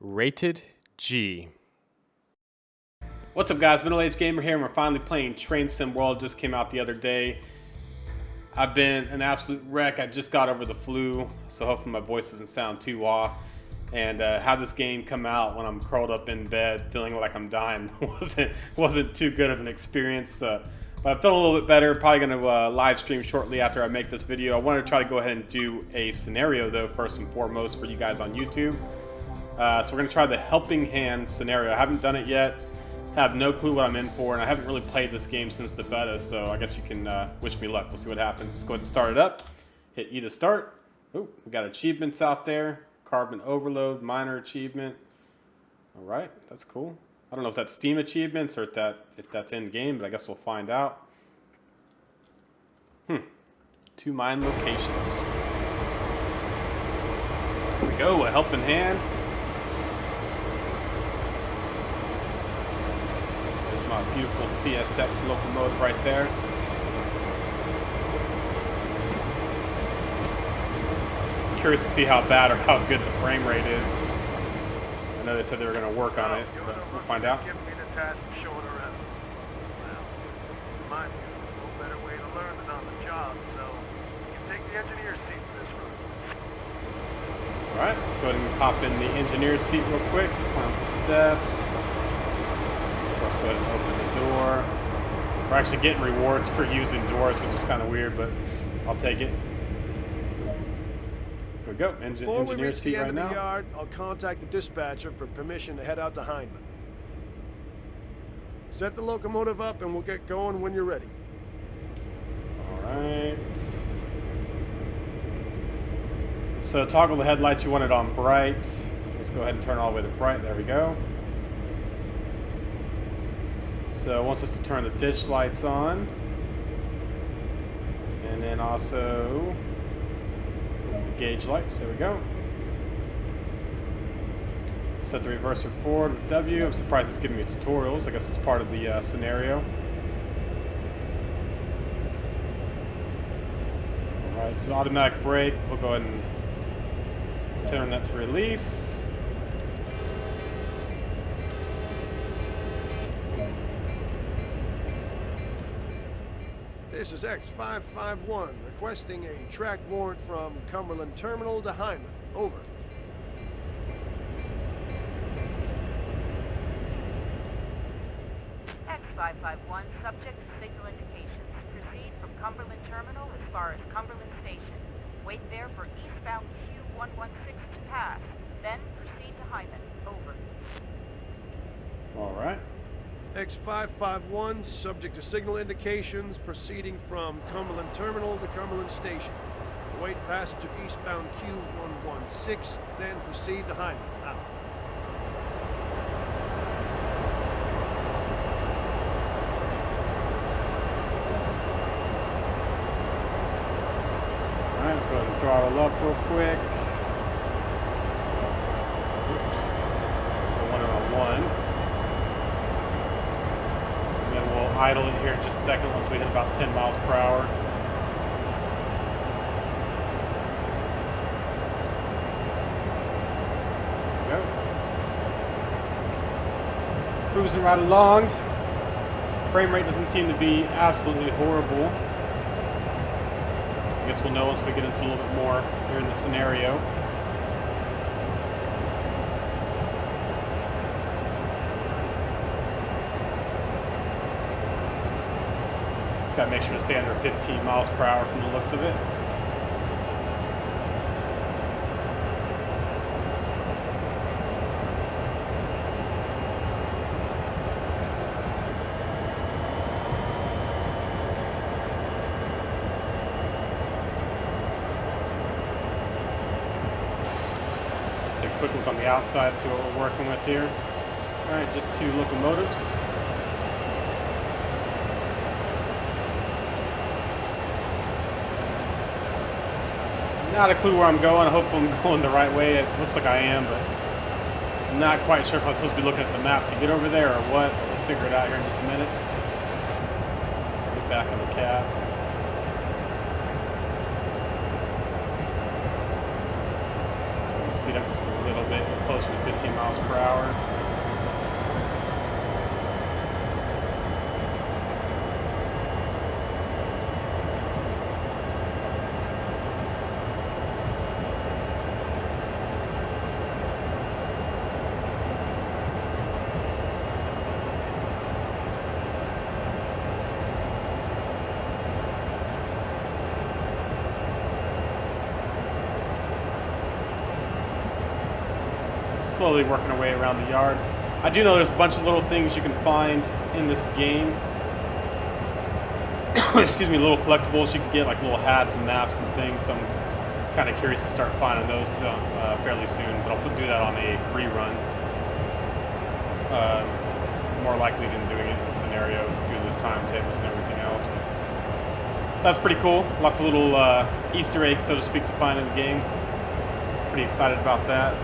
Rated G. What's up, guys? MiddleAgedGamer here, and we're finally playing Train Sim World. Just came out the other day. I've been an absolute wreck. I just got over the flu, so hopefully my voice doesn't sound too off. And had this game come out when I'm curled up in bed feeling like I'm dying wasn't too good of an experience. But I feel a little bit better. Probably going to live stream shortly after I make this video. I wanted to try to go ahead and do a scenario, though, first and foremost for you guys on YouTube. So we're going to try the helping hand scenario. I haven't done it yet. Have no clue what I'm in for, and I haven't really played this game since the beta, so I guess you can wish me luck. We'll see what happens. Let's go ahead and start it up. Hit E to start. Oh, we got achievements out there. Carbon overload, minor achievement. All right, that's cool. I don't know if that's Steam achievements or if that's in game, but I guess we'll find out. 2 mine locations. Here we go, a helping hand. There's my beautiful CSX locomotive right there. Curious to see how bad or how good the frame rate is. I know they said they were going to work on it, but we'll find out. Give me the task shorter and well, mind you, there's no better way to learn than on the job, so you can take the engineer's seat for this run. Alright, let's go ahead and hop in the engineer's seat real quick, climb up the steps. Let's go ahead and open the door. We're actually getting rewards for using doors, which is kind of weird, but I'll take it. Here we go, engineer's seat right now. Yard, I'll contact the dispatcher for permission to head out to Hyndman. Set the locomotive up and we'll get going when you're ready. Alright. So toggle the headlights, you want it on bright. Let's go ahead and turn all the way to bright. There we go. So it wants us to turn the ditch lights on. And then also the gauge lights. There we go. Set the reverser forward with W. I'm surprised it's giving me tutorials. I guess it's part of the scenario. Alright, this is automatic brake. We'll go ahead and turn that to release. This is X551 requesting a track warrant from Cumberland Terminal to Hyndman. Over. X551, subject to signal indications. Proceed from Cumberland Terminal as far as Cumberland Station. Wait there for eastbound Q116 to pass. Then proceed to Hyndman. Over. All right. X551, subject to signal indications, proceeding from Cumberland Terminal to Cumberland Station. Await passage of eastbound Q116, then proceed to Hyndman. Out. Alright, go ahead and throttle up real quick. Oops. 1 idle it here in just a second once we hit about 10 miles per hour. There we go. Cruising right along. Frame rate doesn't seem to be absolutely horrible. I guess we'll know once we get into a little bit more here in the scenario. Got to make sure to stay under 15 miles per hour from the looks of it. Take a quick look on the outside, see what we're working with here. Alright, just 2 locomotives. Not a clue where I'm going. I hope I'm going the right way. It looks like I am, but I'm not quite sure if I'm supposed to be looking at the map to get over there or what. We'll figure it out here in just a minute. Let's get back in the cab. speed up just a little bit, closer to 15 miles per hour. Slowly working our way around the yard. I do know there's a bunch of little things you can find in this game. Excuse me, little collectibles you can get, like little hats and maps and things. So I'm kind of curious to start finding those fairly soon, but I'll do that on a free run. More likely than doing it in a scenario due to the timetables and everything else. But that's pretty cool. Lots of little Easter eggs, so to speak, to find in the game. Pretty excited about that.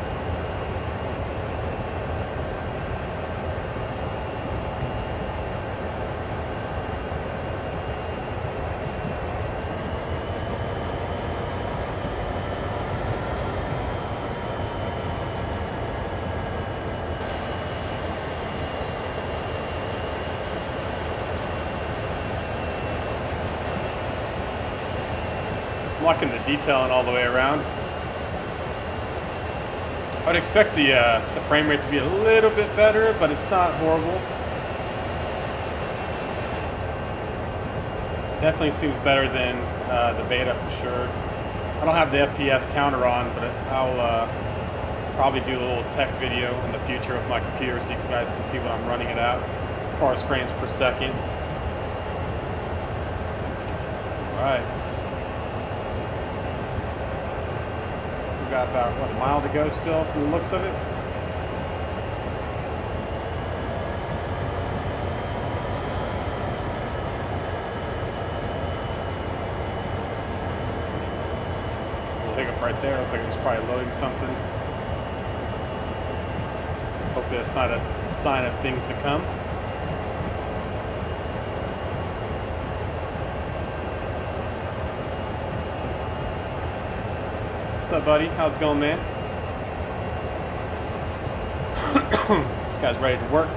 Liking the detailing all the way around. I would expect the frame rate to be a little bit better, but it's not horrible. Definitely seems better than the beta for sure. I don't have the FPS counter on, but I'll probably do a little tech video in the future with my computer so you guys can see what I'm running it at as far as frames per second. All right. Got about, what, a mile to go still from the looks of it. A little hiccup right there. Looks like it was probably loading something. Hopefully that's not a sign of things to come. What's up, buddy? How's it going, man? This guy's ready to work.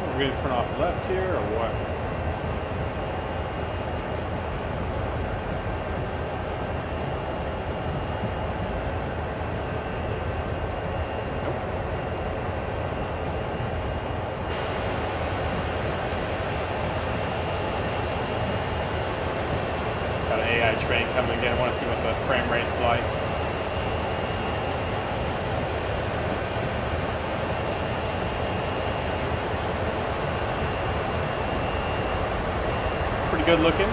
Are we gonna turn off left here or what? Train coming again. I want to see what the frame rate's like. Pretty good looking.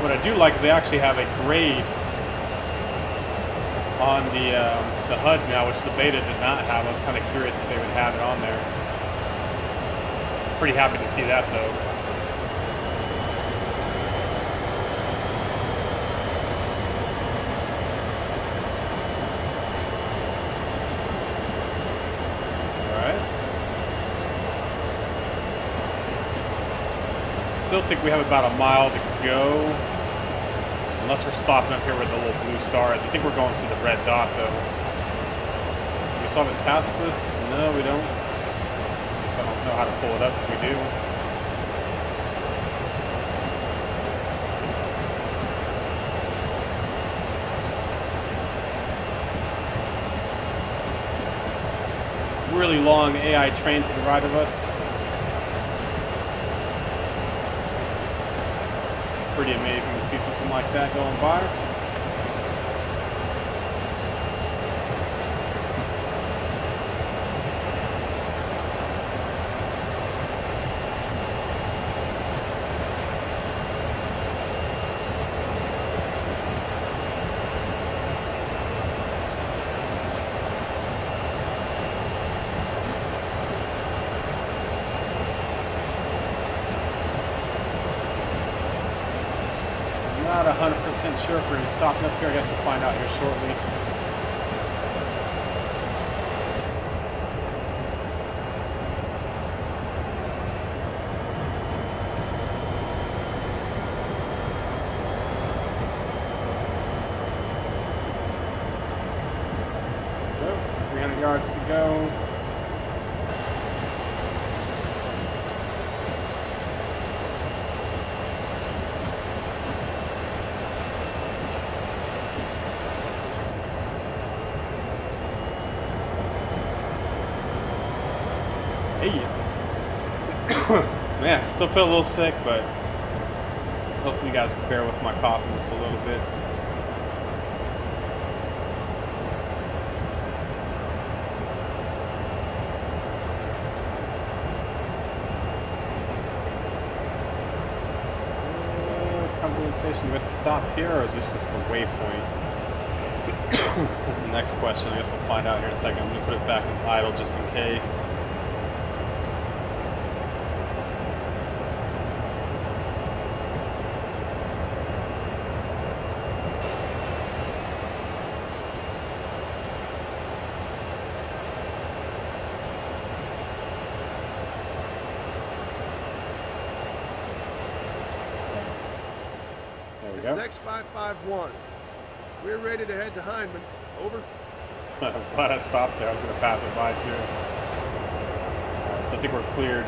What I do like is they actually have a grade on the HUD now, which the beta did not have. I was kind of curious if they would have it on there. Pretty happy to see that though. Alright. Still think we have about a mile to go. Unless we're stopping up here where the little blue star is. I think we're going to the red dot though. Do we still have a task list? No, we don't. I don't know how to pull it up if we do. Really long AI train to the right of us. Pretty amazing to see something like that going by. Not 100% sure if we're going to stop up here. I guess we'll find out here shortly. yards to go. Hey. Man, still feel a little sick, but hopefully you guys can bear with my coughing just a little bit. Station, do we have to stop here, or is this just a waypoint? That's the next question. I guess we'll find out here in a second. I'm going to put it back in idle just in case. This is X551. We're ready to head to Hindman. Over. I'm glad I stopped there. I was going to pass it by too. So I think we're cleared.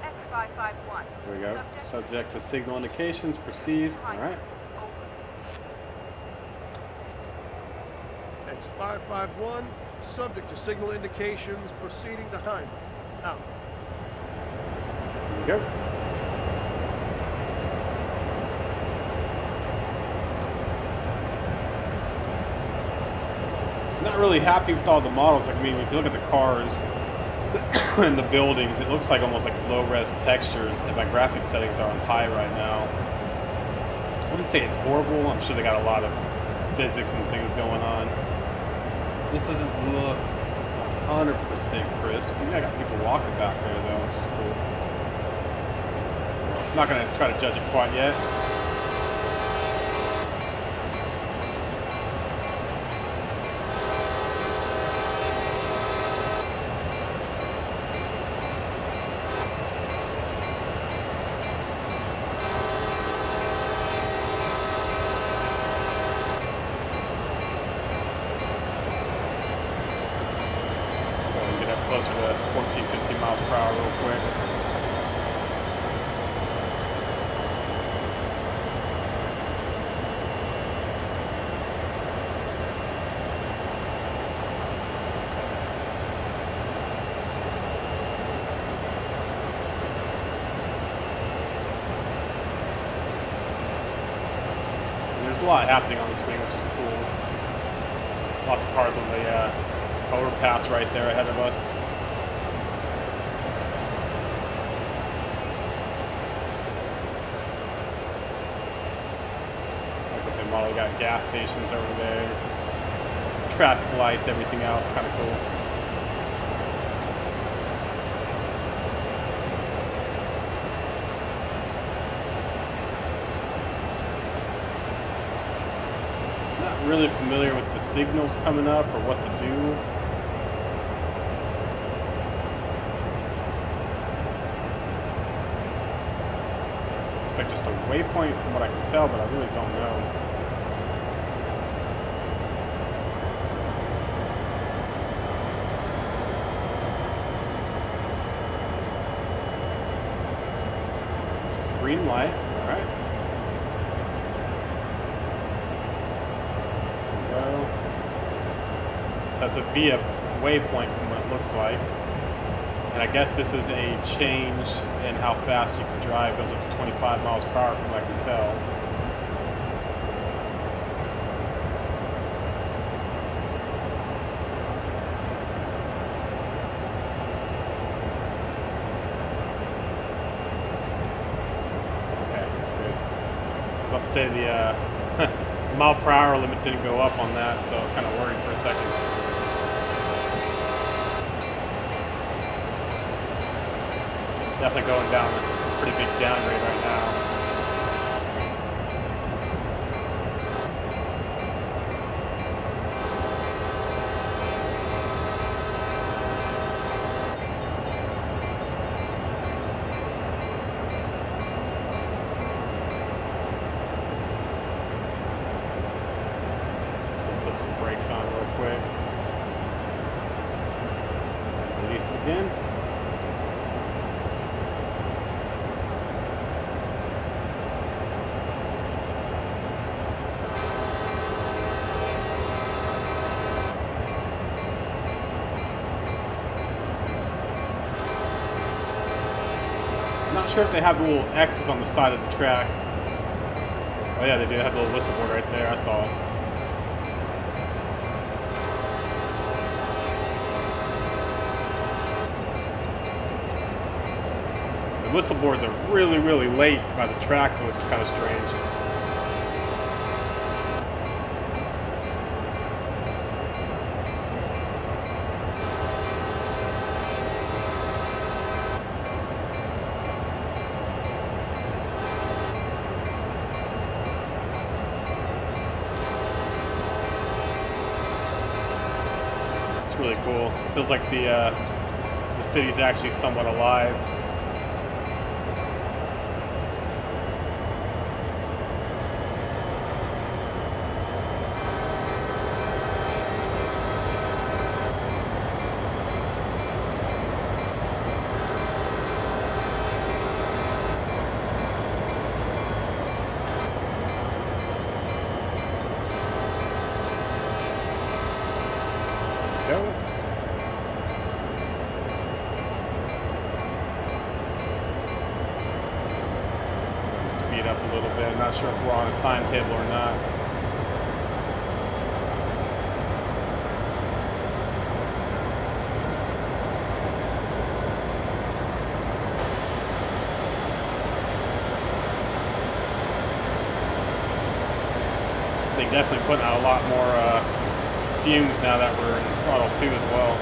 X551. There we go. Subject to signal indications. Proceed. All right. X551. Subject to signal indications. Proceeding to Hindman. Out. Here we go. Not really happy with all the models. Like, I mean, if you look at the cars and the buildings, it looks like almost like low-res textures, and my graphics settings are on high right now. I wouldn't say it's horrible. I'm sure they got a lot of physics and things going on. This doesn't look 100% crisp. I got people walking back there though, which is cool. I'm not gonna try to judge it quite yet. Closer to 14, 15 miles per hour real quick. There's a lot happening on the screen, which is cool. Lots of cars on the overpass right there ahead of us. Look at the model. We got gas stations over there, traffic lights, everything else. Kind of cool. Not really familiar with the signals coming up or what to do. It's like just a waypoint from what I can tell, but I really don't know. Green light, all right. There we go. So that's a via waypoint from what it looks like. And I guess this is a change in how fast you can drive. It goes up to 25 miles per hour from what I can tell. Okay, good. I was about to say the mile per hour limit didn't go up on that, so I was kind of worried for a second. Definitely going down a pretty big downgrade right now. So put some brakes on real quick. again. Not sure if they have the little X's on the side of the track. Oh yeah, they do have the little whistle board right there. I saw it. The whistle boards are really, really late by the track, so it's kind of strange. Really cool. It feels like the city's actually somewhat alive. Speed up a little bit. I'm not sure if we're on a timetable or not. They definitely putting out a lot more fumes now that we're in throttle 2 as well.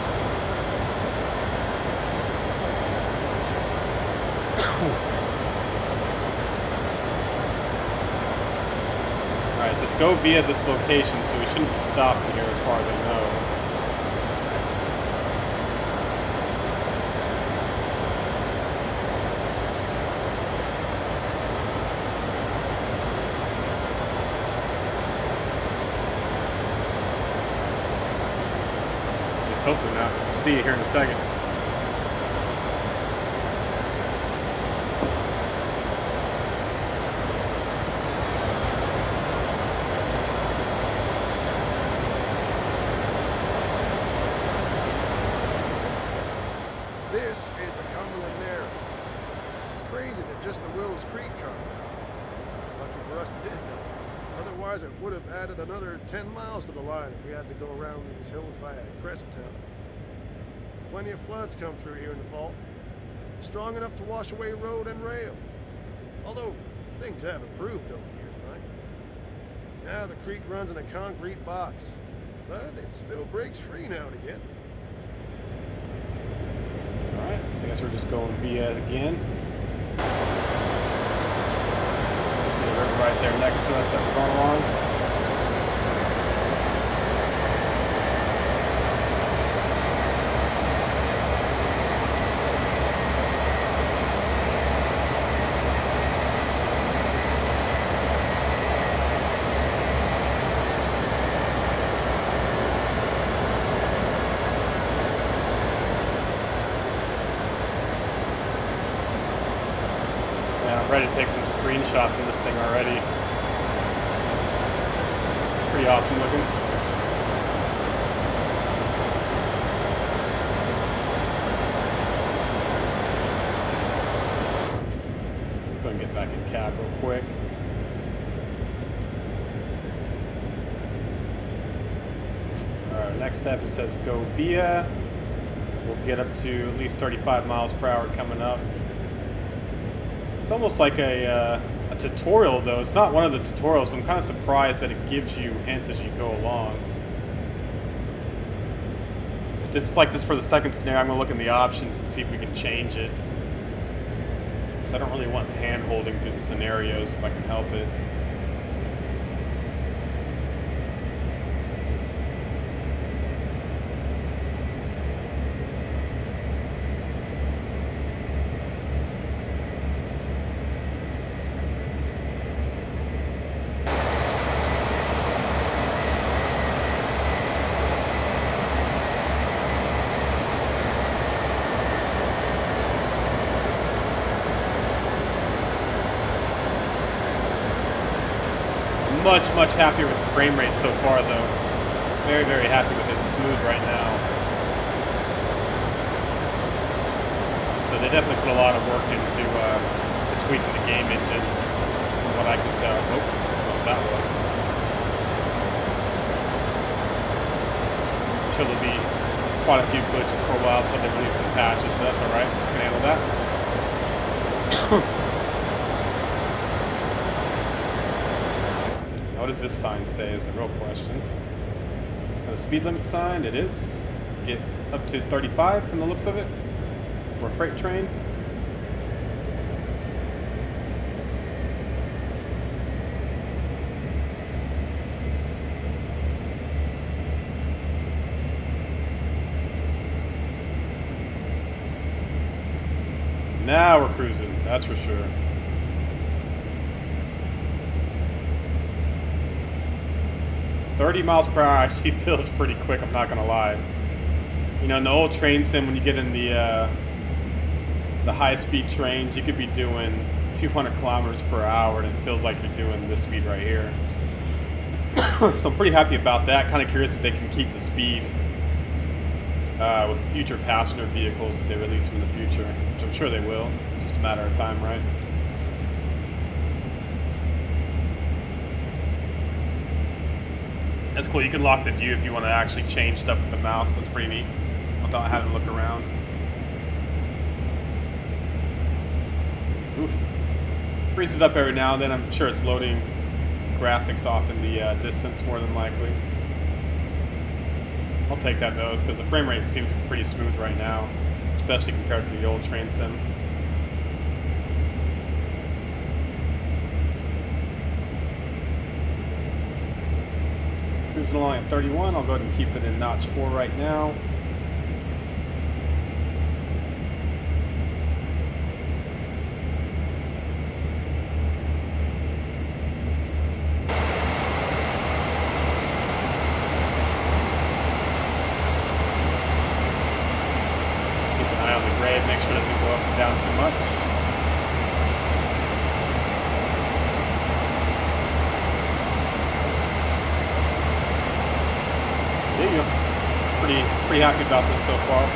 Alright, so let's go via this location, so we shouldn't be stopping here as far as I know. At least hopefully not. We'll see you here in a second. This is the Cumberland Narrows. It's crazy that just the Wills Creek comes out. Lucky for us it did, though. Otherwise, it would have added another 10 miles to the line if we had to go around these hills via Crescent Town. Plenty of floods come through here in the fall. Strong enough to wash away road and rail. Although, things have improved over the years, Mike. Now the creek runs in a concrete box, but it still breaks free now and again. Alright, so I guess we're just going via it again. See the river right there next to us that we're going along. I'm ready to take some screenshots of this thing already. Pretty awesome looking. Let's go and get back in cab real quick. Alright, next step it says go via. We'll get up to at least 35 miles per hour coming up. It's almost like a tutorial, though. It's not one of the tutorials, so I'm kind of surprised that it gives you hints as you go along. Just like this for the second scenario, I'm going to look in the options and see if we can change it. Because I don't really want hand-holding through the scenarios if I can help it. much happier with the frame rate so far, though. Very, very happy with it. It's smooth right now. So they definitely put a lot of work into tweaking the game engine, from what I can tell. Oh, I don't know what that was. I'm sure there'll be quite a few glitches for a while until they release some patches, but that's alright. I can handle that. What does this sign say is the real question. Is that a speed limit sign? It is. Get up to 35 from the looks of it for a freight train. Now we're cruising, that's for sure. $30 miles per hour actually feels pretty quick, I'm not gonna lie. You know, in the old train sim, when you get in the high-speed trains, you could be doing 200 kilometers per hour, and it feels like you're doing this speed right here. So I'm pretty happy about that. Kind of curious if they can keep the speed with future passenger vehicles that they release them in the future, which I'm sure they will. Just a matter of time, right? That's cool. You can lock the view if you want to actually change stuff with the mouse. That's pretty neat without having to look around. Oof. Freezes up every now and then. I'm sure it's loading graphics off in the distance more than likely. I'll take that though, because the frame rate seems pretty smooth right now, especially compared to the old train sim. Cruising along at 31, I'll go ahead and keep it in notch 4 right now. Make sure it doesn't go up and down too much. There you go. Pretty happy about this so far.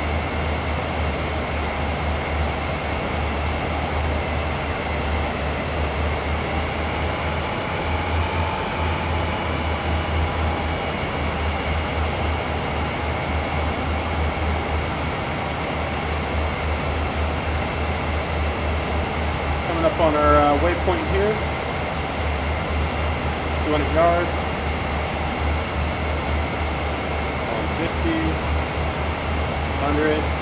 Up on our waypoint here, 200 yards, 150, 100.